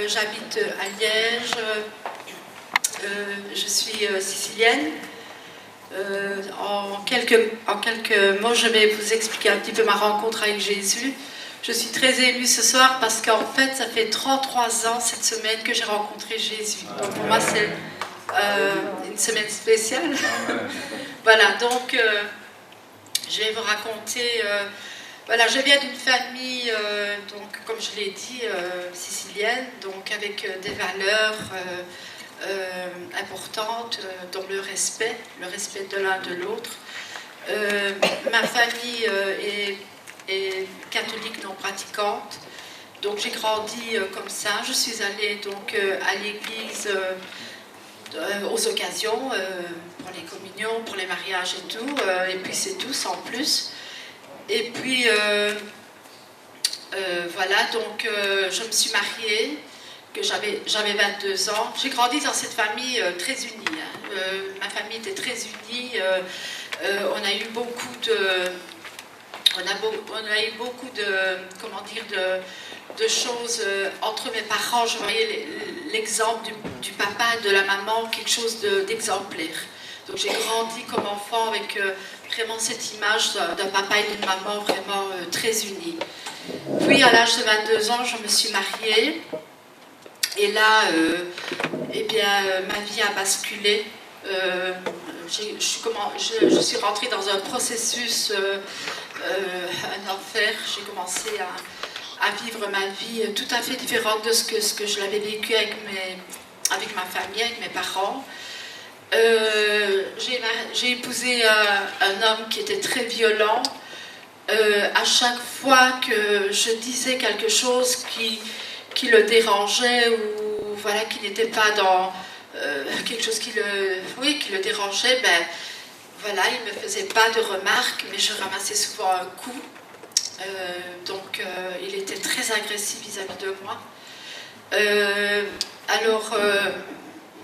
J'habite à Liège. Je suis sicilienne. En quelques mots, je vais vous expliquer un petit peu ma rencontre avec Jésus. Je suis très émue ce soir parce qu'en fait, ça fait 33 ans cette semaine que j'ai rencontré Jésus. Donc pour moi, c'est une semaine spéciale. Voilà, donc je vais vous raconter. Voilà, je viens d'une famille, donc, comme je l'ai dit, sicilienne, donc avec des valeurs importantes, dont le respect de l'un de l'autre. Ma famille est catholique non pratiquante, donc j'ai grandi comme ça. Je suis allée donc à l'église aux occasions, pour les communions, pour les mariages et tout, et puis c'est tout, sans plus. Et puis, voilà, donc je me suis mariée, que j'avais 22 ans. J'ai grandi dans cette famille très unie. Hein. Ma famille était très unie. On a eu beaucoup de... On a eu beaucoup de... Comment dire, de choses entre mes parents. Je voyais l'exemple du papa et de la maman, quelque chose d'exemplaire. Donc j'ai grandi comme enfant avec vraiment cette image d'un papa et d'une maman vraiment très unis. Puis à l'âge de 22 ans, je me suis mariée. Et là, eh bien, ma vie a basculé. Je suis rentrée dans un processus, un enfer. J'ai commencé à vivre ma vie tout à fait différente de ce que je l'avais vécu avec ma famille, avec mes parents. J'ai épousé un homme qui était très violent. À chaque fois que je disais quelque chose qui le dérangeait ou voilà, qui n'était pas dans quelque chose qui le dérangeait, ben voilà, il ne me faisait pas de remarques, mais je ramassais souvent un coup. Donc il était très agressif vis-à-vis de moi. Alors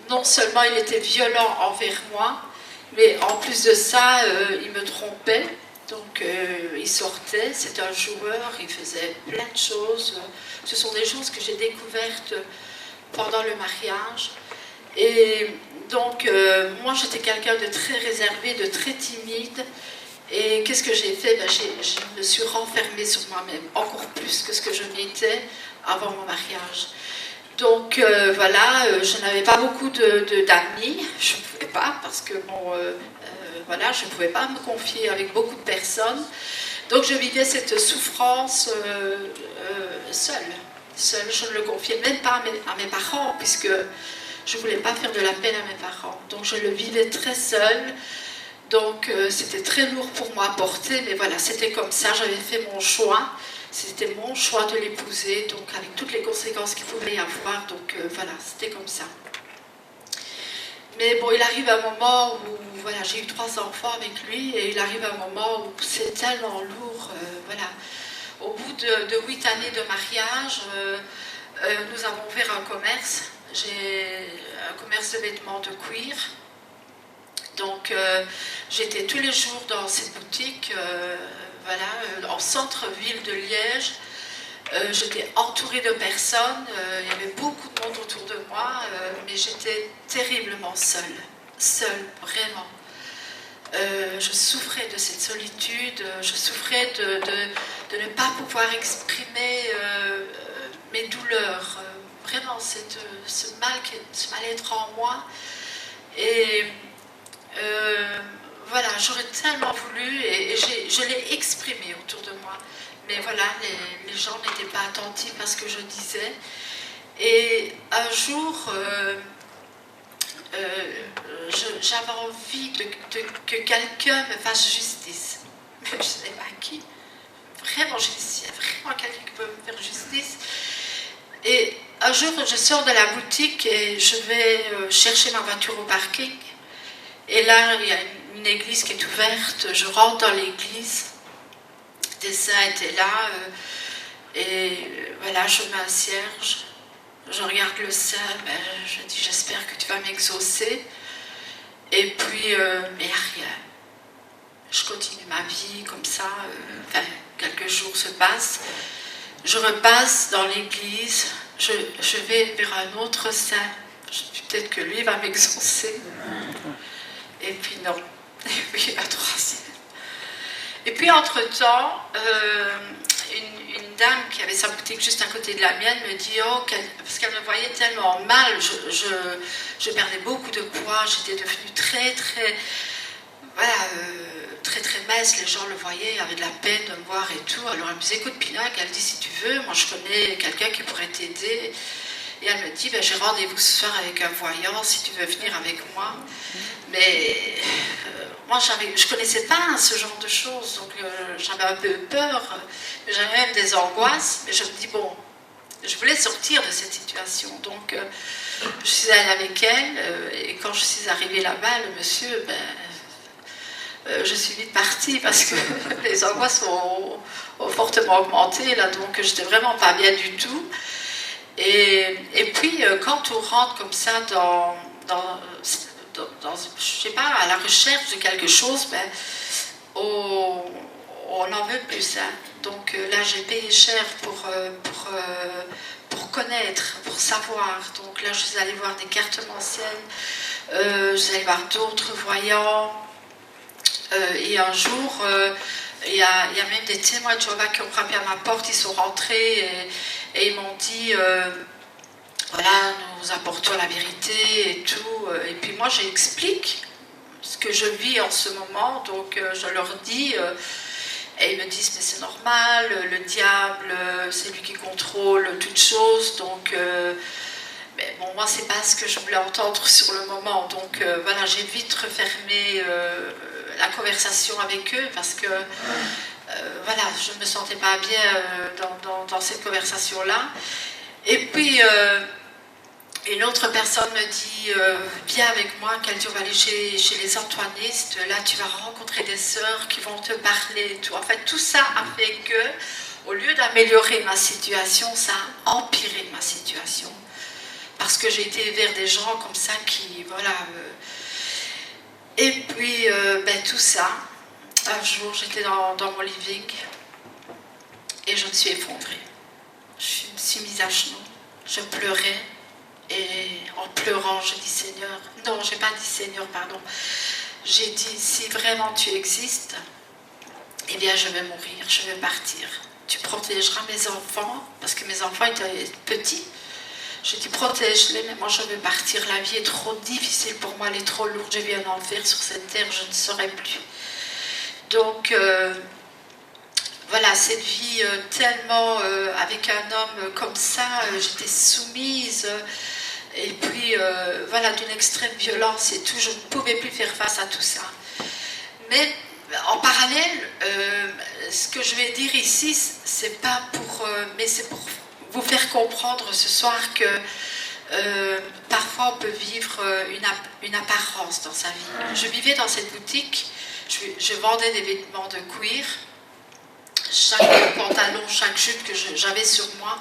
non seulement il était violent envers moi, mais en plus de ça, il me trompait. Donc il sortait, c'était un joueur, il faisait plein de choses. Ce sont des choses que j'ai découvertes pendant le mariage. Et donc moi j'étais quelqu'un de très réservé, de très timide. Et qu'est-ce que j'ai fait? Ben, je me suis renfermée sur moi-même, encore plus que ce que je n'étais avant mon mariage. Donc voilà, je n'avais pas beaucoup d'amis, je ne pouvais pas parce que voilà, je ne pouvais pas me confier avec beaucoup de personnes. Donc je vivais cette souffrance seule. Je ne le confiais même pas à mes parents puisque je ne voulais pas faire de la peine à mes parents. Donc je le vivais très seule. Donc c'était très lourd pour moi à porter, mais voilà, c'était comme ça, j'avais fait mon choix. C'était mon choix de l'épouser, donc avec toutes les conséquences qu'il pouvait y avoir. Donc voilà, c'était comme ça. Mais bon, il arrive un moment où, voilà, j'ai eu 3 enfants avec lui, et il arrive un moment où c'est tellement lourd, voilà. Au bout de 8 années de mariage, nous avons ouvert un commerce. J'ai un commerce de vêtements de cuir. Donc j'étais tous les jours dans cette boutique, voilà, en centre-ville de Liège. J'étais entourée de personnes, il y avait beaucoup de monde autour de moi, mais j'étais terriblement seule, vraiment. Je souffrais de cette solitude, je souffrais de ne pas pouvoir exprimer mes douleurs, vraiment ce mal-être en moi. Et voilà, j'aurais tellement voulu et je l'ai exprimé autour de moi. Mais voilà, les gens n'étaient pas attentifs à ce que je disais. Et un jour, j'avais envie que quelqu'un me fasse justice. Mais je ne sais pas qui. Vraiment, j'ai dit, il y a vraiment quelqu'un qui peut me faire justice. Et un jour, je sors de la boutique et je vais chercher ma voiture au parking. Et là, il y a une église qui est ouverte. Je rentre dans l'église. Des saints étaient là. Et voilà, je m'assieds. Je regarde le saint. Ben, je dis, j'espère que tu vas m'exaucer. Et puis, mais rien. Je continue ma vie comme ça. Enfin, quelques jours se passent. Je repasse dans l'église. je vais vers un autre saint. Peut-être que lui va m'exaucer. Et puis non. Et puis un troisième. Et puis entre-temps, une dame qui avait sa boutique juste à côté de la mienne me dit parce qu'elle me voyait tellement mal, je perdais beaucoup de poids, j'étais devenue très mince, les gens le voyaient, avaient de la peine de me voir et tout. Alors elle me disait, écoute Pinac, elle dit si tu veux, moi je connais quelqu'un qui pourrait t'aider. Et elle me dit, ben, j'ai rendez-vous ce soir avec un voyant, si tu veux venir avec moi. Mais moi, je ne connaissais pas ce genre de choses, donc j'avais un peu peur, j'avais même des angoisses. Mais je me dis, bon, je voulais sortir de cette situation. Donc, je suis allée avec elle, et quand je suis arrivée là-bas, le monsieur, je suis vite partie parce que les angoisses ont fortement augmenté, là, donc j'étais vraiment pas bien du tout. Et puis, quand on rentre comme ça je sais pas, à la recherche de quelque chose, on n'en veut plus. Hein. Donc là, j'ai payé cher pour connaître, pour savoir. Donc là, je suis allée voir des cartomanciennes, je suis allée voir d'autres voyants. Et un jour, il y a même des témoins de Jéhovah qui ont frappé à ma porte, ils sont rentrés et ils m'ont dit voilà, nous apportons la vérité et tout. Et puis moi, j'explique ce que je vis en ce moment, donc je leur dis, et ils me disent mais c'est normal, le diable, c'est lui qui contrôle toutes choses, donc mais bon, moi, c'est pas ce que je voulais entendre sur le moment, donc voilà, j'ai vite refermé la conversation avec eux parce que voilà, je ne me sentais pas bien dans cette conversation-là. Et puis, une autre personne me dit viens avec moi, qu'elle dit on va aller chez les Antoinistes, là tu vas rencontrer des sœurs qui vont te parler. Tout. En fait, tout ça a fait que, au lieu d'améliorer ma situation, ça a empiré ma situation. Parce que j'ai été vers des gens comme ça qui, voilà. Et puis, tout ça, un jour j'étais dans mon living et je me suis effondrée. Je me suis mise à genoux, je pleurais. Et en pleurant, je dis Seigneur, non, j'ai pas dit Seigneur, pardon. J'ai dit, si vraiment tu existes, eh bien je vais mourir, je vais partir. Tu protégeras mes enfants, parce que mes enfants étaient petits. Je dis, protège-les, mais moi je vais partir. La vie est trop difficile pour moi, elle est trop lourde. Je vis un enfer sur cette terre, je ne saurais plus. Donc, voilà, cette vie tellement, avec un homme comme ça, j'étais soumise. Et puis, voilà, d'une extrême violence et tout, je ne pouvais plus faire face à tout ça. Mais en parallèle, ce que je vais dire ici, c'est pas pour, mais c'est pour vous faire comprendre ce soir que parfois on peut vivre une apparence dans sa vie. Je vivais dans cette boutique, je vendais des vêtements de cuir. Chaque pantalon, chaque jupe que j'avais sur moi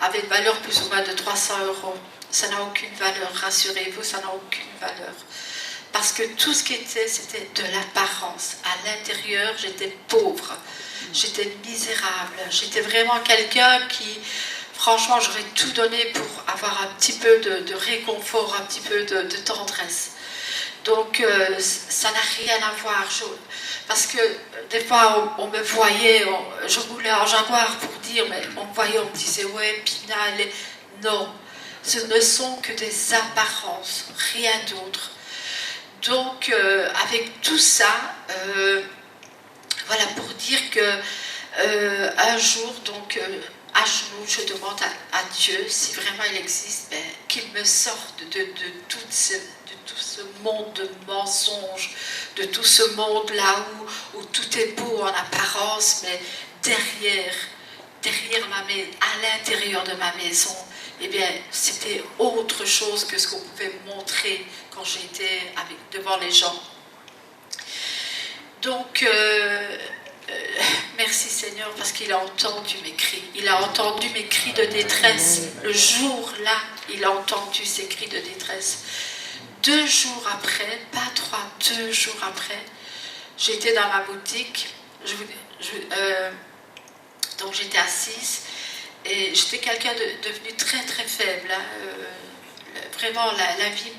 avait une valeur plus ou moins de 300 €. Ça n'a aucune valeur, rassurez-vous, ça n'a aucune valeur. Parce que tout ce qui était, c'était de l'apparence. À l'intérieur, j'étais pauvre, j'étais misérable, j'étais vraiment quelqu'un qui, franchement, j'aurais tout donné pour avoir un petit peu de réconfort, un petit peu de tendresse. Donc, ça n'a rien à voir. Parce que des fois, on me voyait, je roulais en Jaguar pour dire, mais on me voyait, on me disait, ouais, Pina, elle est... Non. Ce ne sont que des apparences, rien d'autre. Donc, avec tout ça, voilà, pour dire que un jour, donc, à genoux, je demande à Dieu, si vraiment il existe, qu'il me sorte de tout ce monde de mensonges, de tout ce monde-là où tout est beau en apparence, mais derrière à l'intérieur de ma maison, eh bien, c'était autre chose que ce qu'on pouvait montrer quand j'étais devant les gens. Donc, merci Seigneur, parce qu'il a entendu mes cris. Il a entendu mes cris de détresse. Le jour-là, il a entendu ces cris de détresse. 2 jours après, pas 3, 2 jours après, j'étais dans ma boutique. Donc, j'étais assise. Et j'étais quelqu'un devenu très très faible. Hein. Vraiment, la vie,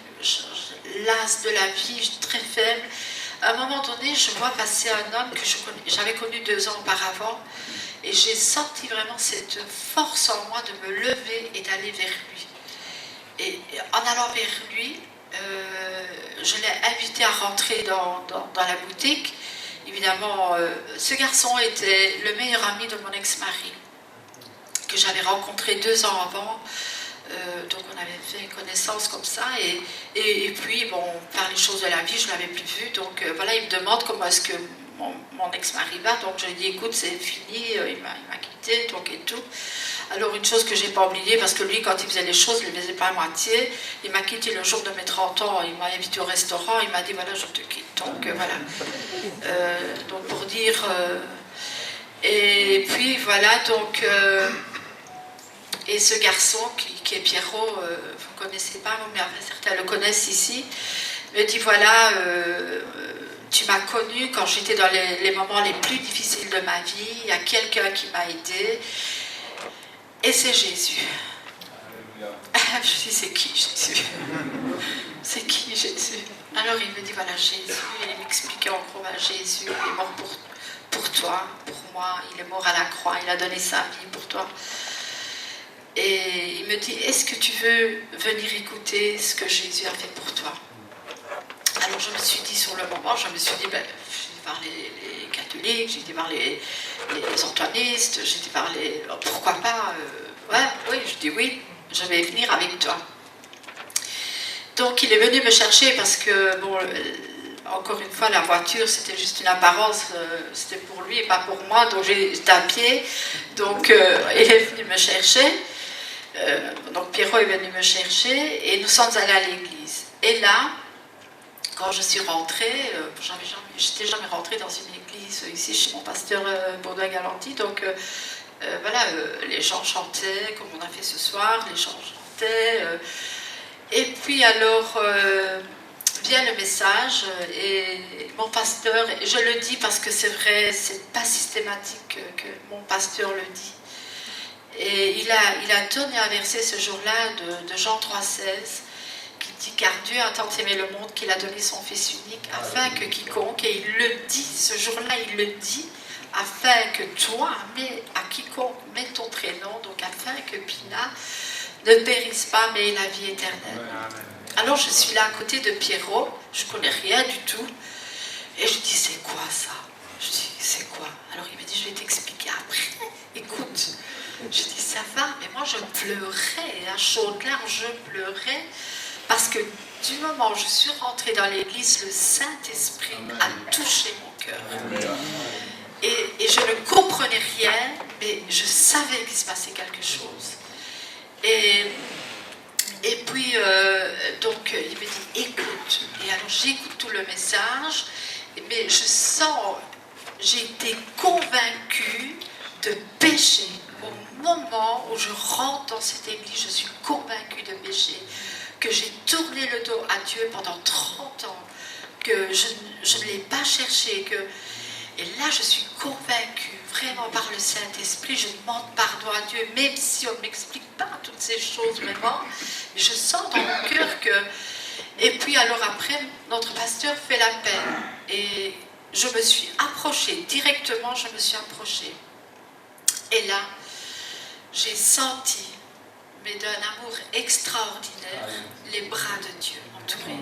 l'as de la vie, j'étais très faible. À un moment donné, je vois passer un homme que j'avais connu 2 ans auparavant. Et j'ai senti vraiment cette force en moi de me lever et d'aller vers lui. Et en allant vers lui, je l'ai invité à rentrer dans la boutique. Évidemment, ce garçon était le meilleur ami de mon ex-mari, que j'avais rencontré 2 ans avant. Donc on avait fait connaissance comme ça. Et puis, bon, par les choses de la vie, je ne l'avais plus vu. Donc voilà, il me demande comment est-ce que mon ex-mari va. Donc je lui ai dit, écoute, c'est fini, il m'a quitté, donc et tout. Alors une chose que je n'ai pas oubliée, parce que lui, quand il faisait les choses, il ne les faisait pas à moitié. Il m'a quitté le jour de mes 30 ans, il m'a invité au restaurant, il m'a dit, voilà, je te quitte. Donc voilà. Donc pour dire... et puis voilà, donc... et ce garçon, qui est Pierrot, vous ne connaissez pas, mais certains le connaissent ici, me dit, voilà... tu m'as connue quand j'étais dans les moments les plus difficiles de ma vie, il y a quelqu'un qui m'a aidée, et c'est Jésus. Je dis, c'est qui Jésus? C'est qui Jésus? Alors il me dit, voilà, Jésus, et il m'expliquait en gros, voilà, Jésus est mort pour toi, pour moi, il est mort à la croix, il a donné sa vie pour toi. Et il me dit, est-ce que tu veux venir écouter ce que Jésus a fait pour toi? Alors je me suis dit sur le moment, je me suis dit, ben, j'ai été voir les catholiques, j'ai été voir les antoinistes, j'ai été voir les... Pourquoi pas ouais, oui, je dis oui, je vais venir avec toi. Donc il est venu me chercher parce que, bon, encore une fois, la voiture, c'était juste une apparence, c'était pour lui et pas pour moi, donc j'étais à pied, donc il est venu me chercher, donc Pierrot est venu me chercher et nous sommes allés à l'église. Et là, quand je suis rentrée, j'étais jamais rentrée dans une église ici chez mon pasteur Baudouin-Galanty, donc voilà, les gens chantaient comme on a fait ce soir, les gens chantaient, et puis alors vient le message et mon pasteur, et je le dis parce que c'est vrai, c'est pas systématique que mon pasteur le dit, et il a donné un verset ce jour-là de Jean 3,16, dit, car Dieu a tant aimé le monde qu'il a donné son Fils unique, afin que quiconque, et il le dit, ce jour-là il le dit, afin que toi, mais à quiconque met ton prénom, donc afin que Pina ne périsse pas, mais ait la vie éternelle. Alors je suis là à côté de Pierrot, je ne connais rien du tout, et je dis, c'est quoi ça? Je dis, c'est quoi? Alors il me dit, je vais t'expliquer après, écoute. Je dis, ça va, mais moi je pleurais, à chaudes larmes, je pleurais, parce que du moment où je suis rentrée dans l'église, le Saint-Esprit a touché mon cœur. Et je ne comprenais rien, mais je savais qu'il se passait quelque chose. Et puis, donc, il me dit, écoute. Et alors, j'écoute tout le message, mais je sens, j'ai été convaincue de pécher. Au moment où je rentre dans cette église, je suis convaincue de pécher. Que j'ai tourné le dos à Dieu pendant 30 ans, que je ne l'ai pas cherché, et là je suis convaincue, vraiment par le Saint-Esprit, je demande pardon à Dieu, même si on ne m'explique pas toutes ces choses vraiment, je sens dans mon cœur que... Et puis alors après, notre pasteur fait l'appel, et je me suis approchée, directement je me suis approchée, et là, j'ai senti, mais d'un amour extraordinaire, les bras de Dieu m'entourer.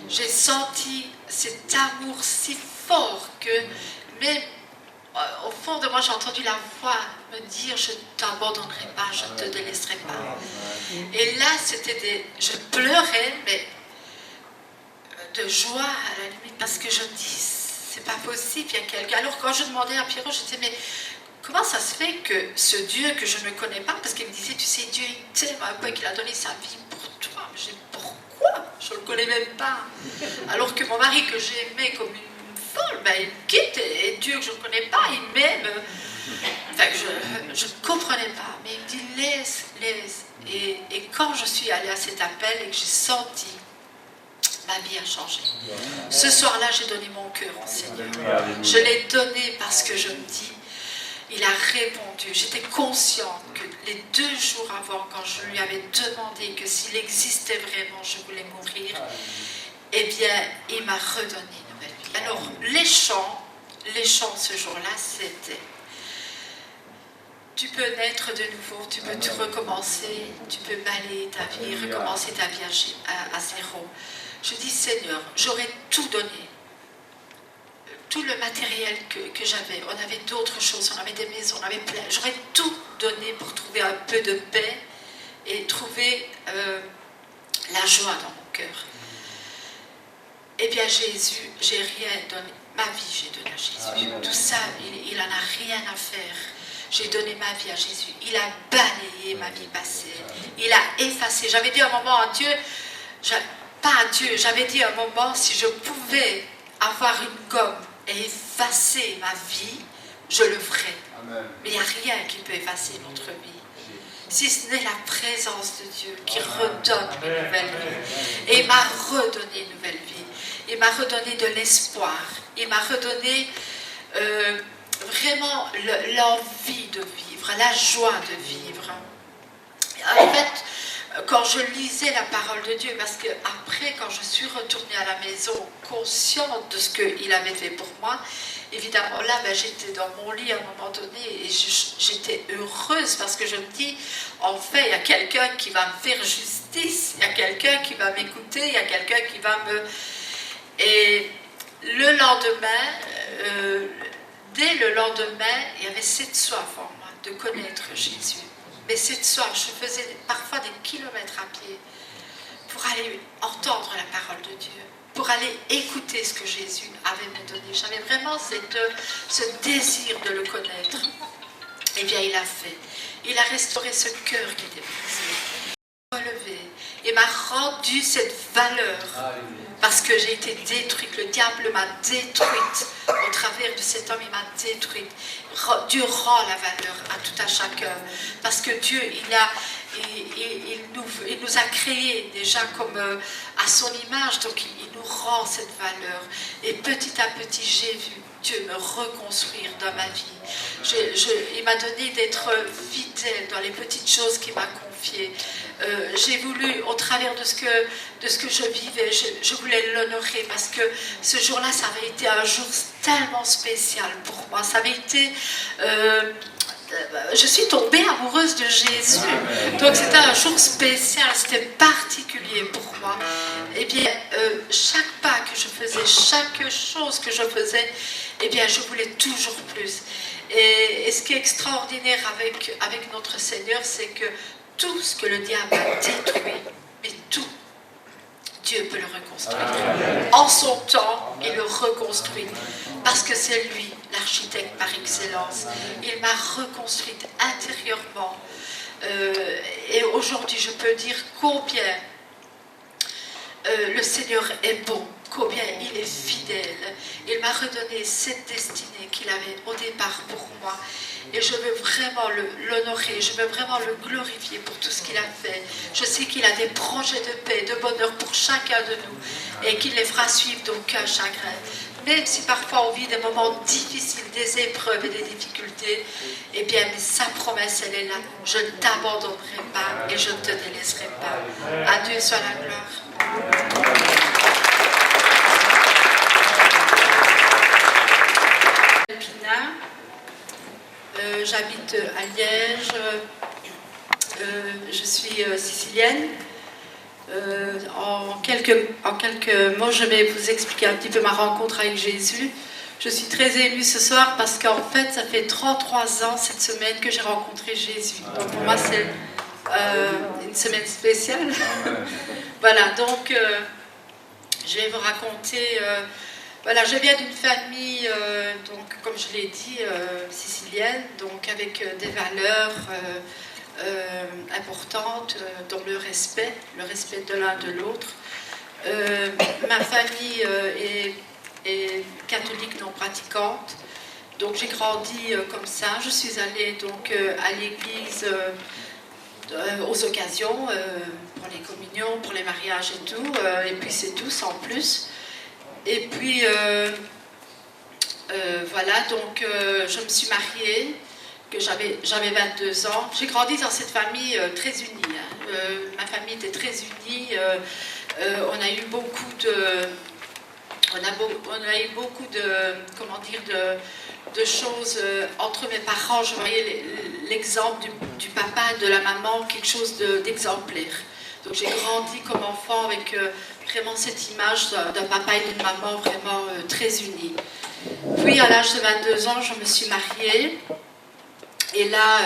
J'ai senti cet amour si fort que, même au fond de moi, j'ai entendu la voix me dire, je ne t'abandonnerai pas, je ne te délaisserai pas. Et là, je pleurais, mais de joie à la limite, parce que je me dis, c'est pas possible, il y a quelqu'un. Alors quand je demandais à Pierrot, je disais, mais comment ça se fait que ce Dieu que je ne connais pas, parce qu'il me disait, tu sais, Dieu il t'aime à un point qu'il a donné sa vie pour toi. Je dis, pourquoi? Je ne le connais même pas. Alors que mon mari que j'aimais comme une folle, ben, il me quitte, et Dieu que je ne connais pas, il m'aime. Enfin, je ne comprenais pas, mais il me dit, laisse. Et quand je suis allée à cet appel et que j'ai senti, ma vie a changé. Ce soir-là, j'ai donné mon cœur au Seigneur. Je l'ai donné parce que je me dis, il a répondu. J'étais consciente que les 2 jours avant, quand je lui avais demandé que s'il existait vraiment, je voulais mourir, eh bien, il m'a redonné une nouvelle vie. Alors, les chants ce jour-là, c'était: tu peux naître de nouveau, tu peux tout recommencer, tu peux balayer ta vie, recommencer ta vie à zéro. Je dis: Seigneur, j'aurais tout donné, tout le matériel que j'avais. On avait d'autres choses, on avait des maisons, on avait plein. J'aurais tout donné pour trouver un peu de paix et trouver la joie dans mon cœur. Eh bien, Jésus, j'ai rien donné. Ma vie, j'ai donné à Jésus. Tout ça, il n'en a rien à faire. J'ai donné ma vie à Jésus. Il a balayé ma vie passée. Il a effacé. J'avais dit un moment à Dieu, pas à Dieu, j'avais dit un moment, si je pouvais avoir une gomme et effacer ma vie, je le ferais. Amen. Mais il n'y a rien qui peut effacer notre vie, si ce n'est la présence de Dieu qui redonne une nouvelle vie. Et il m'a redonné une nouvelle vie. Il m'a redonné de l'espoir. Il m'a redonné vraiment l'envie de vivre, la joie de vivre. En fait, quand je lisais la parole de Dieu, parce que après, quand je suis retournée à la maison, consciente de ce qu'il avait fait pour moi, évidemment là, j'étais dans mon lit à un moment donné et j'étais heureuse parce que je me dis, en fait, il y a quelqu'un qui va me faire justice, il y a quelqu'un qui va m'écouter, il y a quelqu'un qui va me... Et le lendemain, dès le lendemain, il y avait cette soif en moi de connaître Jésus. Mais cette soif, je faisais parfois des kilomètres à pied pour aller entendre la parole de Dieu, pour aller écouter ce que Jésus avait me donné. J'avais vraiment ce désir de le connaître. Eh bien, il a fait. Il a restauré ce cœur qui était brisé, relevé, et m'a rendu cette valeur. Parce que j'ai été détruite, le diable m'a détruite au travers de cet homme, il m'a détruite. Dieu rend la valeur à tout à chacun, parce que Dieu, il nous a créés déjà comme à son image, donc il nous rend cette valeur. Et petit à petit, j'ai vu Dieu me reconstruire dans ma vie. Il m'a donné d'être fidèle dans les petites choses qu'il m'a confiées. J'ai voulu, au travers de ce que je vivais, je voulais l'honorer parce que ce jour-là, ça avait été un jour tellement spécial pour moi. Ça avait été... je suis tombée amoureuse de Jésus. Donc c'était un jour spécial, c'était particulier pour moi. Eh bien, chaque pas que je faisais, chaque chose que je faisais, eh bien, je voulais toujours plus. Et ce qui est extraordinaire avec notre Seigneur, c'est que tout ce que le diable a détruit, mais tout, Dieu peut le reconstruire. En son temps, il le reconstruit. Parce que c'est lui, l'architecte par excellence. Il m'a reconstruite intérieurement. Et aujourd'hui, je peux dire combien le Seigneur est bon, combien il est fidèle. Il m'a redonné cette destinée qu'il avait au départ pour moi. Et je veux vraiment l'honorer, je veux vraiment le glorifier pour tout ce qu'il a fait. Je sais qu'il a des projets de paix, de bonheur pour chacun de nous et qu'il les fera suivre d'aucun chagrin. Même si parfois on vit des moments difficiles, des épreuves et des difficultés, eh bien, mais sa promesse, elle est là. Je ne t'abandonnerai pas et je ne te délaisserai pas. À Dieu soit la gloire. J'habite à Liège, je suis sicilienne. En quelques mots, je vais vous expliquer un petit peu ma rencontre avec Jésus. Je suis très émue ce soir parce qu'en fait, ça fait 33 ans cette semaine que j'ai rencontré Jésus. Donc pour moi, c'est une semaine spéciale. Voilà, donc je vais vous raconter... Voilà, je viens d'une famille, donc, comme je l'ai dit, sicilienne, donc avec des valeurs importantes, dont le respect de l'un de l'autre. Ma famille est catholique non pratiquante, donc j'ai grandi comme ça. Je suis allée donc à l'église aux occasions, pour les communions, pour les mariages et tout, et puis c'est tout, sans plus. Et puis, voilà, donc je me suis mariée que j'avais 22 ans. J'ai grandi dans cette famille très unie. Hein. Ma famille était très unie. On a eu beaucoup de... On a eu beaucoup de... Comment dire de choses entre mes parents. Je voyais l'exemple du papa et de la maman, quelque chose d'exemplaire. Donc j'ai grandi comme enfant avec vraiment cette image d'un papa et d'une maman vraiment très unis. Puis à l'âge de 22 ans, je me suis mariée. Et là,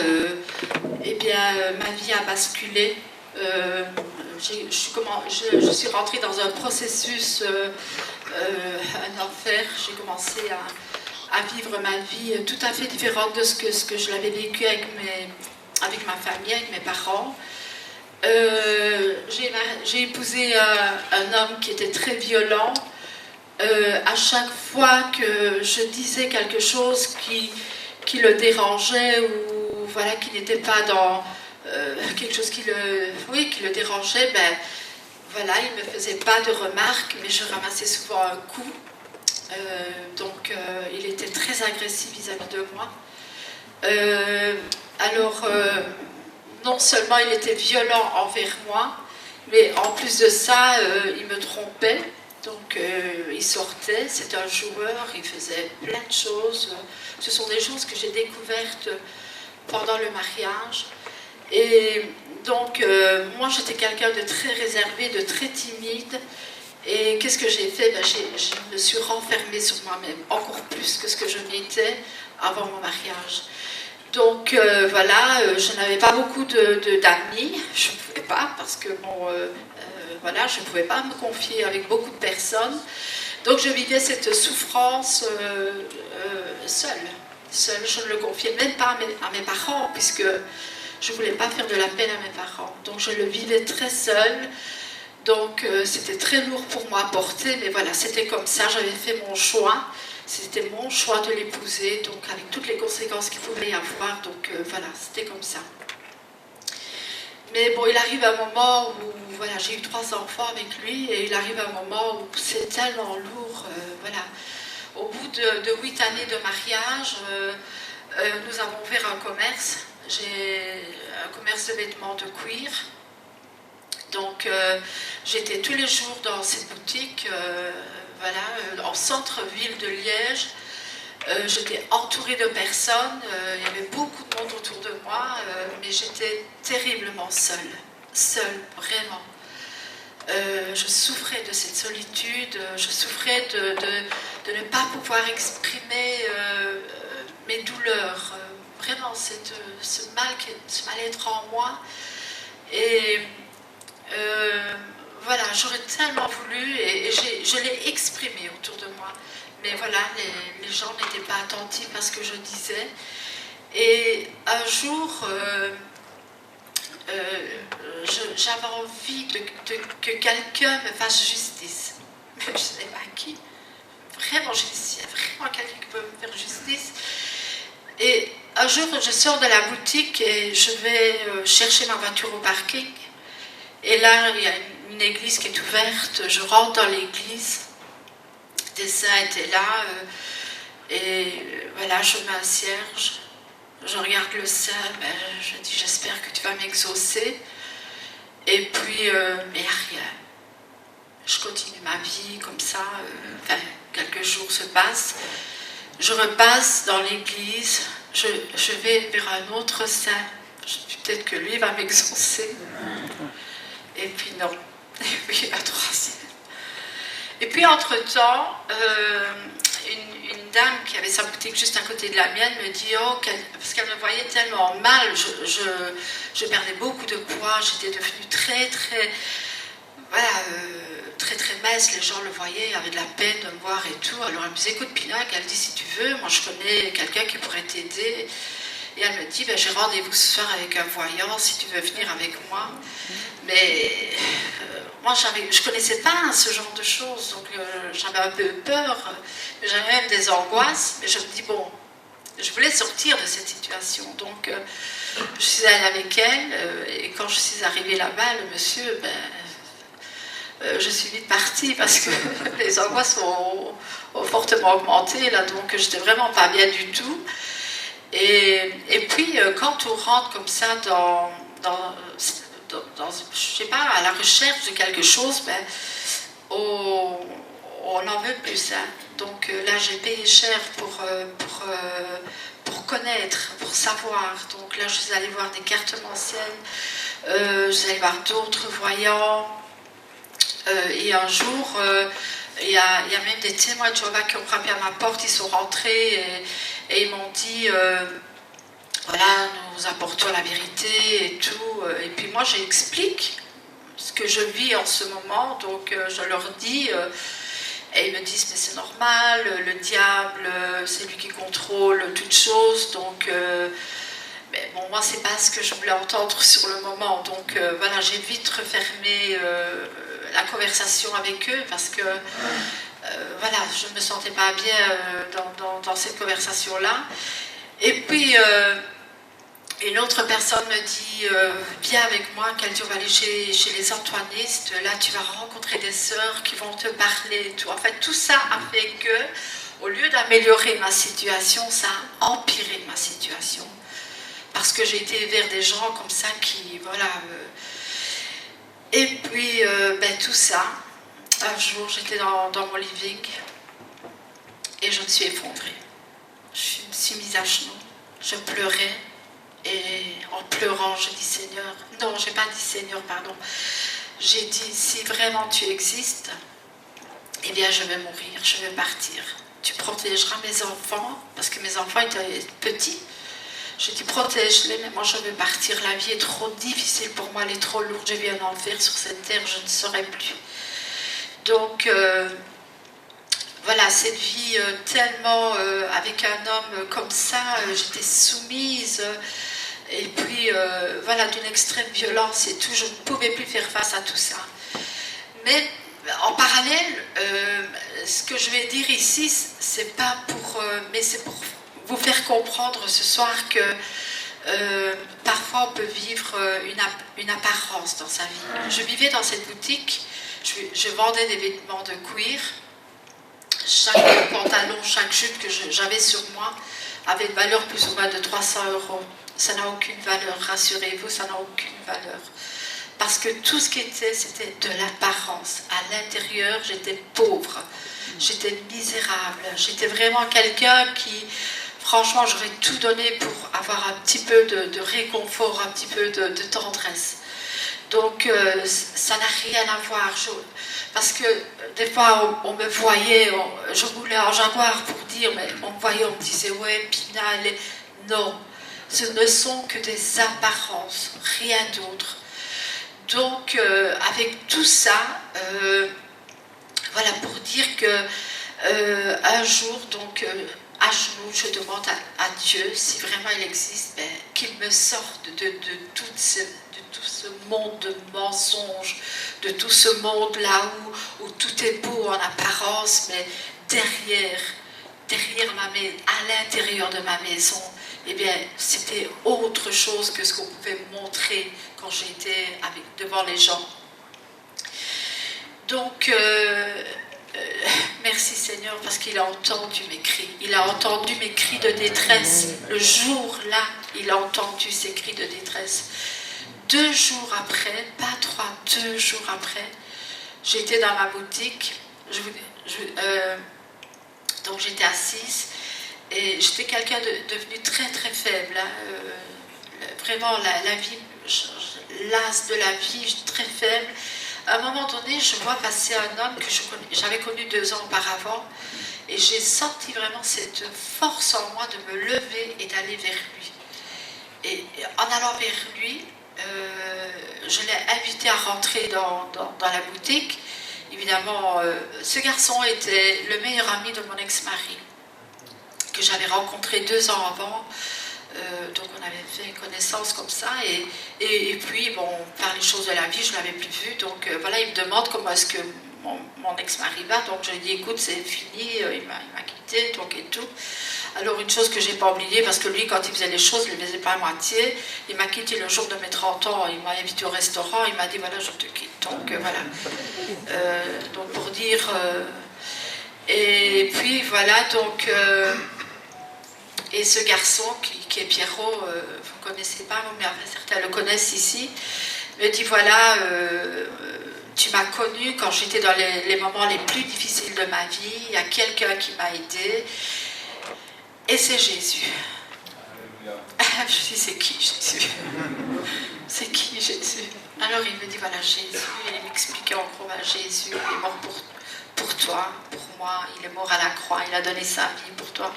eh bien, ma vie a basculé. Je suis rentrée dans un processus, un enfer. J'ai commencé à vivre ma vie tout à fait différente de ce que je l'avais vécu avec ma famille, avec mes parents. J'ai épousé un homme qui était très violent. À chaque fois que je disais quelque chose qui le dérangeait ou voilà, qui n'était pas dans quelque chose qui le dérangeait, ben voilà, il ne me faisait pas de remarques, mais je ramassais souvent un coup. Donc il était très agressif vis-à-vis de moi. Non seulement il était violent envers moi, mais en plus de ça, il me trompait. Donc il sortait, c'était un joueur, il faisait plein de choses. Ce sont des choses que j'ai découvertes pendant le mariage. Et donc moi j'étais quelqu'un de très réservé, de très timide. Et qu'est-ce que j'ai fait? Je me suis renfermée sur moi-même, encore plus que ce que je n'étais avant mon mariage. Donc voilà, je n'avais pas beaucoup d'amis, je ne pouvais pas parce que bon, voilà, je ne pouvais pas me confier avec beaucoup de personnes. Donc je vivais cette souffrance seule. Je ne le confiais même pas à mes parents puisque je ne voulais pas faire de la peine à mes parents. Donc je le vivais très seule. Donc c'était très lourd pour moi à porter, mais voilà, c'était comme ça, j'avais fait mon choix. C'était mon choix de l'épouser, donc avec toutes les conséquences qu'il pouvait y avoir. Donc voilà, c'était comme ça. Mais bon, il arrive un moment où, voilà, j'ai eu 3 enfants avec lui, et il arrive un moment où c'est tellement lourd, voilà. Au bout de 8 années de mariage, nous avons ouvert un commerce. J'ai un commerce de vêtements de cuir. Donc j'étais tous les jours dans cette boutique, voilà, en centre-ville de Liège. J'étais entourée de personnes, il y avait beaucoup de monde autour de moi, mais j'étais terriblement seule, vraiment. Je souffrais de cette solitude, je souffrais de ne pas pouvoir exprimer mes douleurs, vraiment ce mal-être en moi. Et voilà, j'aurais tellement voulu et je l'ai exprimé autour de moi. Mais voilà, les gens n'étaient pas attentifs à ce que je disais. Et un jour, j'avais envie que quelqu'un me fasse justice. Mais je ne sais pas qui. Vraiment, je disais, vraiment quelqu'un qui peut me faire justice. Et un jour, je sors de la boutique et je vais chercher ma voiture au parking. Et là, il y a une église qui est ouverte. Je rentre dans l'église. Des saints étaient là. Et voilà, je mets un cierge. Je regarde le saint. Je dis, j'espère que tu vas m'exaucer. Et puis, mais il n'y a rien. Je continue ma vie comme ça. Enfin, quelques jours se passent. Je repasse dans l'église. Je vais vers un autre saint. Peut-être que lui va m'exaucer. Et puis non. Et puis un troisième. Et puis entre-temps, une dame qui avait sa boutique juste à côté de la mienne me dit oh, parce qu'elle me voyait tellement mal, je perdais beaucoup de poids, j'étais devenue très voilà, très mince, les gens le voyaient, avaient de la peine de me voir et tout. Alors elle me disait écoute Pinac, elle dit si tu veux, moi je connais quelqu'un qui pourrait t'aider. Et elle me dit, j'ai rendez-vous ce soir avec un voyant, si tu veux venir avec moi. Mais moi, je ne connaissais pas ce genre de choses, donc j'avais un peu peur, j'avais même des angoisses. Mais je me dis, bon, je voulais sortir de cette situation. Donc, je suis allée avec elle, et quand je suis arrivée là-bas, le monsieur, je suis vite partie parce que les angoisses ont fortement augmenté, là, donc j'étais vraiment pas bien du tout. Et puis, quand on rentre comme ça je sais pas, à la recherche de quelque chose, ben, on en veut plus. Hein. Donc là, j'ai payé cher pour connaître, pour savoir. Donc là, je suis allée voir des cartes mensuelles, je suis allée voir d'autres voyants. Et un jour, il y a même des témoins de Jéhovah qui ont frappé à ma porte, ils sont rentrés et ils m'ont dit voilà, nous apportons la vérité et tout. Et puis moi, j'explique ce que je vis en ce moment, donc je leur dis, et ils me disent, mais c'est normal, le diable, c'est lui qui contrôle toutes choses, donc mais bon, moi, c'est pas ce que je voulais entendre sur le moment, donc voilà, j'ai vite refermé la conversation avec eux, parce que voilà, je ne me sentais pas bien dans cette conversation-là. Et puis, une autre personne me dit viens avec moi, qu'elle dit on va aller chez les antoinistes, là tu vas rencontrer des sœurs qui vont te parler et tout. En fait, tout ça a fait que, au lieu d'améliorer ma situation, ça a empiré ma situation. Parce que j'ai été vers des gens comme ça qui, voilà. Et puis, ben, tout ça, un jour j'étais dans mon living et je me suis effondrée. Je me suis mise à genoux, je pleurais. Et en pleurant, je dis Seigneur, non, j'ai pas dit Seigneur, pardon. J'ai dit, si vraiment tu existes, eh bien je vais mourir, je vais partir. Tu protégeras mes enfants, parce que mes enfants étaient petits. Je dis, protège-les, mais moi je vais partir. La vie est trop difficile pour moi, elle est trop lourde. Je vis un enfer sur cette terre, je ne saurais plus. Donc, voilà, cette vie tellement, avec un homme comme ça, j'étais soumise. Et puis, voilà, d'une extrême violence et tout, je ne pouvais plus faire face à tout ça. Mais en parallèle, ce que je vais dire ici, c'est pas pour, mais c'est pour vous faire comprendre ce soir que parfois on peut vivre une apparence dans sa vie. Je vivais dans cette boutique, je vendais des vêtements de cuir. Chaque pantalon, chaque jupe que j'avais sur moi avait une valeur plus ou moins de 300 €. Ça n'a aucune valeur, rassurez-vous, ça n'a aucune valeur. Parce que tout ce qui était, c'était de l'apparence. À l'intérieur, j'étais pauvre, j'étais misérable, j'étais vraiment quelqu'un qui, franchement, j'aurais tout donné pour avoir un petit peu de réconfort, un petit peu de tendresse. Donc, ça n'a rien à voir. Parce que des fois, on me voyait, je roulais en Jaguar pour dire, mais on me voyait, on me disait, ouais, Pina, elle est... Non. Ce ne sont que des apparences, rien d'autre. Donc, avec tout ça, voilà, pour dire que un jour, donc, à genoux, je demande à Dieu, si vraiment il existe, ben, qu'il me sorte de tout ce monde de mensonges, de tout ce monde-là où tout est beau en apparence, mais derrière à l'intérieur de ma maison, eh bien, c'était autre chose que ce qu'on pouvait montrer quand j'étais devant les gens. Donc, merci Seigneur, parce qu'il a entendu mes cris. Il a entendu mes cris de détresse. Le jour-là, il a entendu ces cris de détresse. 2 jours après, pas 3, 2 jours après, j'étais dans ma boutique. Donc j'étais assise. Et j'étais quelqu'un devenu très très faible. Hein. Vraiment, la vie, l'as de la vie, très faible. À un moment donné, je vois passer un homme que j'avais connu 2 ans auparavant. Et j'ai senti vraiment cette force en moi de me lever et d'aller vers lui. Et en allant vers lui, je l'ai invité à rentrer dans la boutique. Évidemment, ce garçon était le meilleur ami de mon ex-mari, que j'avais rencontré 2 ans avant, donc on avait fait connaissance comme ça, et puis bon, par les choses de la vie, je ne l'avais plus vu, donc voilà, il me demande comment est-ce que mon ex-mari va, donc je lui dis écoute, c'est fini, il m'a quitté, donc et tout. Alors une chose que je n'ai pas oubliée, parce que lui, quand il faisait les choses, il ne les faisait pas à moitié, il m'a quitté le jour de mes 30 ans, il m'a invité au restaurant, il m'a dit voilà, je te quitte, donc voilà. Donc pour dire... et puis voilà, donc... Et ce garçon, qui est Pierrot, vous ne connaissez pas, mais certains le connaissent ici, me dit voilà, tu m'as connu quand j'étais dans les moments les plus difficiles de ma vie, il y a quelqu'un qui m'a aidé, et c'est Jésus. Je dis, c'est qui Jésus? C'est qui Jésus? Alors il me dit, voilà Jésus, et il m'expliquait en gros, Jésus est mort pour toi, pour moi, il est mort à la croix, il a donné sa vie pour toi.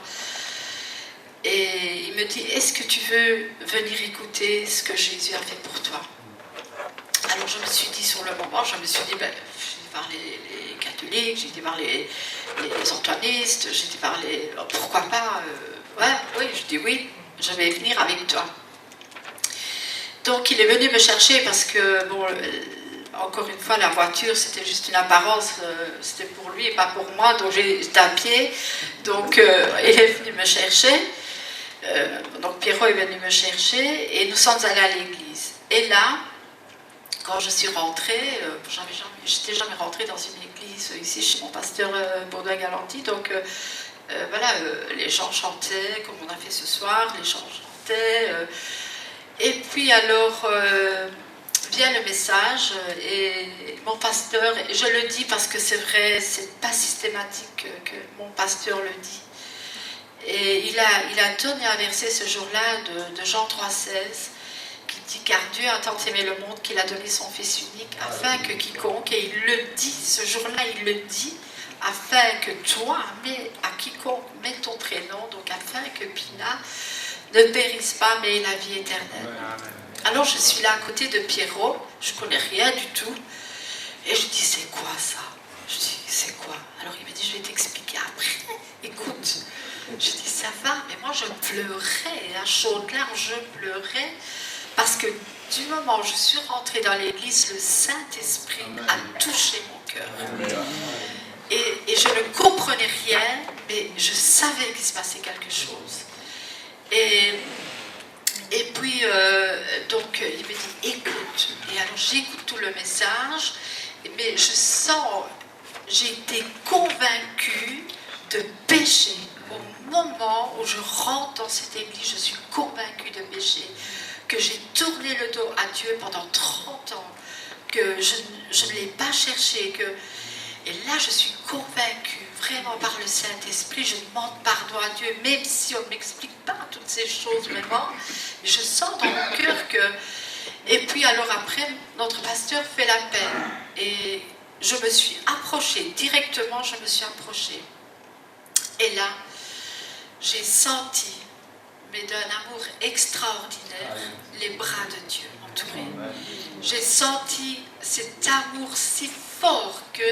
Et il me dit, est-ce que tu veux venir écouter ce que Jésus a fait pour toi? Alors je me suis dit sur le moment, je me suis dit, ben, j'ai été voir les catholiques, j'ai été voir les antoinistes, j'ai été voir les... Pourquoi pas ouais, oui, je dis oui, je vais venir avec toi. Donc il est venu me chercher parce que, bon, encore une fois, la voiture, c'était juste une apparence, c'était pour lui et pas pour moi, donc j'étais à pied, donc il est venu me chercher, donc Pierrot est venu me chercher, et nous sommes allés à l'église. Et là, quand je suis rentrée, j'étais jamais rentrée dans une église ici chez mon pasteur Baudouin-Galanty, donc voilà, les gens chantaient, comme on a fait ce soir, les gens chantaient, et puis alors vient le message, et mon pasteur, je le dis parce que c'est vrai, c'est pas systématique que mon pasteur le dit, et il a donné un verset ce jour-là de Jean 3,16, qui dit car Dieu a tant aimé le monde qu'il a donné son Fils unique afin que quiconque, et il le dit, ce jour-là il le dit, afin que toi, mais à quiconque met ton prénom, donc afin que Pina ne périsse pas mais ait la vie éternelle. Alors je suis là à côté de Pierrot, je ne connais rien du tout, et je dis c'est quoi ça? Je dis c'est quoi? Alors il me dit je vais t'expliquer après, écoute. Je dis ça va, mais moi je pleurais, à chaudes larmes je pleurais, parce que du moment où je suis rentrée dans l'église, le Saint-Esprit a touché mon cœur. Et je ne comprenais rien, mais je savais qu'il se passait quelque chose. Et puis, donc, il me dit, écoute. Et alors, j'écoute tout le message, mais je sens, j'ai été convaincue de pécher. Au moment où je rentre dans cette église, je suis convaincue de pécher. Que j'ai tourné le dos à Dieu pendant 30 ans, que je ne l'ai pas cherché, et là je suis convaincue, vraiment par le Saint-Esprit, je demande pardon à Dieu, même si on ne m'explique pas toutes ces choses vraiment, je sens dans mon cœur que... Et puis alors après, notre pasteur fait l'appel, et je me suis approchée, directement je me suis approchée. Et là, j'ai senti, mais d'un amour extraordinaire, les bras de Dieu m'entourer. J'ai senti cet amour si fort que,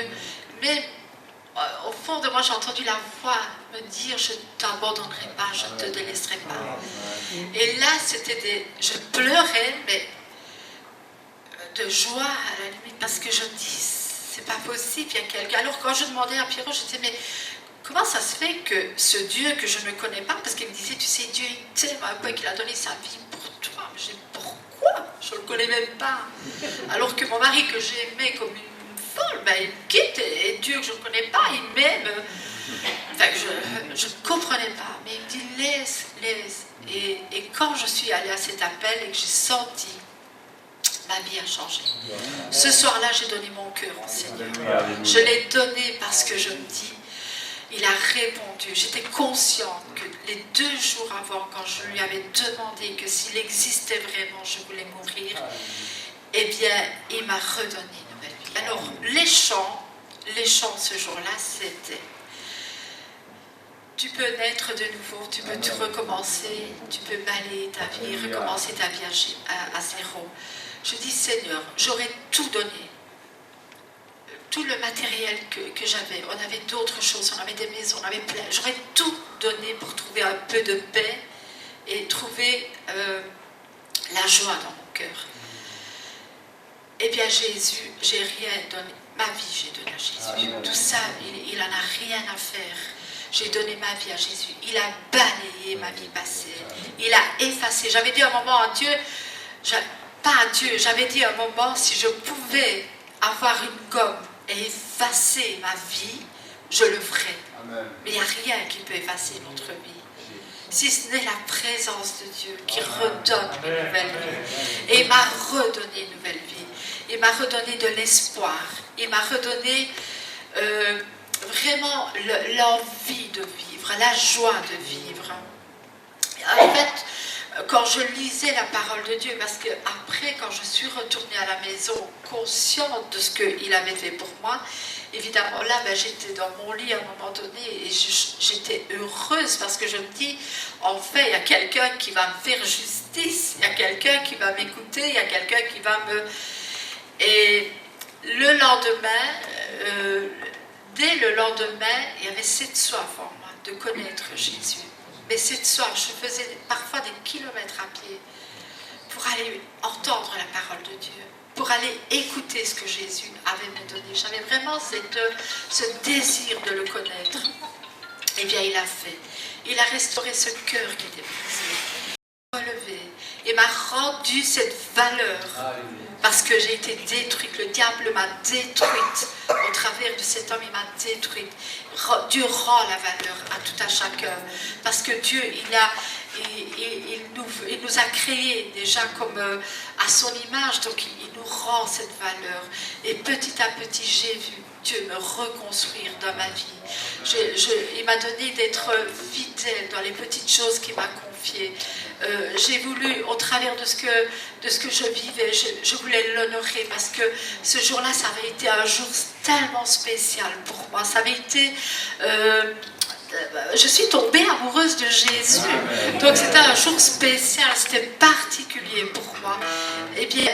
même au fond de moi, j'ai entendu la voix me dire, je ne t'abandonnerai pas, je ne te délaisserai pas. Et là, je pleurais, mais de joie à la limite, parce que je me dis, c'est pas possible, il y a quelqu'un. Alors quand je demandais à Pierrot, je disais, mais comment ça se fait que ce Dieu que je ne connais pas, parce qu'il me disait, tu sais, Dieu il t'aime à un point qu'il a donné sa vie pour toi. Je dis, pourquoi? Je ne le connais même pas. Alors que mon mari que j'aimais comme une folle, ben, il me quitte, et Dieu que je ne connais pas, il m'aime. Enfin, je ne comprenais pas, mais il me dit, laisse. Et quand je suis allée à cet appel et que j'ai senti, ma vie a changé. Ce soir-là, j'ai donné mon cœur au Seigneur. Je l'ai donné parce que je me dis, il a répondu. J'étais consciente que les 2 jours avant, quand je lui avais demandé que s'il existait vraiment, je voulais mourir, eh bien, il m'a redonné une nouvelle vie. Alors, les chants ce jour-là, c'était: tu peux naître de nouveau, tu peux tout recommencer, tu peux balayer ta vie, recommencer ta vie à zéro. Je dis, Seigneur, j'aurais tout donné. Tout le matériel que j'avais, on avait d'autres choses, on avait des maisons, on avait plein, j'aurais tout donné pour trouver un peu de paix et trouver la joie dans mon cœur. Eh bien Jésus, j'ai rien donné, ma vie j'ai donné à Jésus. Tout ça, il n'en a rien à faire. J'ai donné ma vie à Jésus. Il a balayé ma vie passée. Il a effacé. J'avais dit un moment à Dieu, pas à Dieu, j'avais dit un moment, si je pouvais avoir une gomme et effacer ma vie, je le ferais. Amen. Mais il n'y a rien qui peut effacer notre vie. si ce n'est la présence de Dieu qui redonne une nouvelle vie. Et il m'a redonné une nouvelle vie. Il m'a redonné de l'espoir. Il m'a redonné vraiment l'envie de vivre, la joie de vivre. En fait, quand je lisais la parole de Dieu, parce que après, quand je suis retournée à la maison, consciente de ce qu'il avait fait pour moi, évidemment, là, j'étais dans mon lit à un moment donné et j'étais heureuse parce que je me dis, en fait, il y a quelqu'un qui va me faire justice, il y a quelqu'un qui va m'écouter, il y a quelqu'un qui va me... Et le lendemain, dès le lendemain, il y avait cette soif en moi de connaître Jésus. Mais cette soif, je faisais parfois des kilomètres à pied pour aller entendre la parole de Dieu, pour aller écouter ce que Jésus avait me donné. J'avais vraiment ce désir de le connaître. Eh bien, il a fait. Il a restauré ce cœur qui était brisé, relevé, et m'a rendu cette valeur. Parce que j'ai été détruite, le diable m'a détruite. Au travers de cet homme, il m'a détruite. Dieu rend la valeur à tout à chacun. Parce que Dieu, il nous a créés déjà comme à son image, donc il nous rend cette valeur. Et petit à petit, j'ai vu Dieu me reconstruire dans ma vie. Il m'a donné d'être fidèle dans les petites choses qu'il m'a confiées. J'ai voulu, au travers de ce que je vivais, je voulais l'honorer parce que ce jour-là, ça avait été un jour tellement spécial pour moi. Ça avait été... je suis tombée amoureuse de Jésus. Donc c'était un jour spécial, c'était particulier pour moi. Eh bien,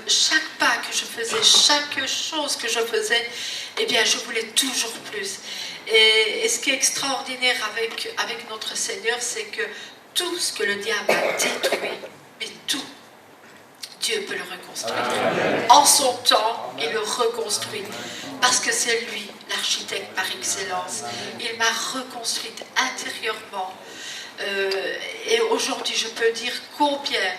chaque pas que je faisais, chaque chose que je faisais, eh bien, je voulais toujours plus. Et ce qui est extraordinaire avec notre Seigneur, c'est que tout ce que le diable a détruit, mais tout, Dieu peut le reconstruire. En son temps, il le reconstruit. Parce que c'est lui, l'architecte par excellence. Il m'a reconstruite intérieurement. Et aujourd'hui, je peux dire combien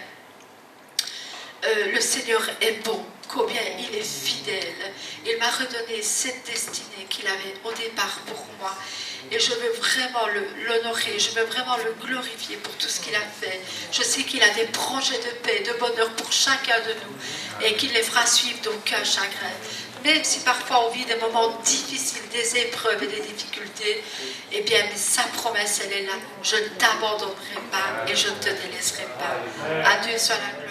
le Seigneur est bon, combien il est fidèle. Il m'a redonné cette destinée qu'il avait au départ pour moi. Et je veux vraiment l'honorer, je veux vraiment le glorifier pour tout ce qu'il a fait. Je sais qu'il a des projets de paix, de bonheur pour chacun de nous et qu'il les fera suivre d'aucun chagrin. Même si parfois on vit des moments difficiles, des épreuves et des difficultés, eh bien, mais sa promesse, elle est là. Je ne t'abandonnerai pas et je ne te délaisserai pas. À Dieu soit la gloire.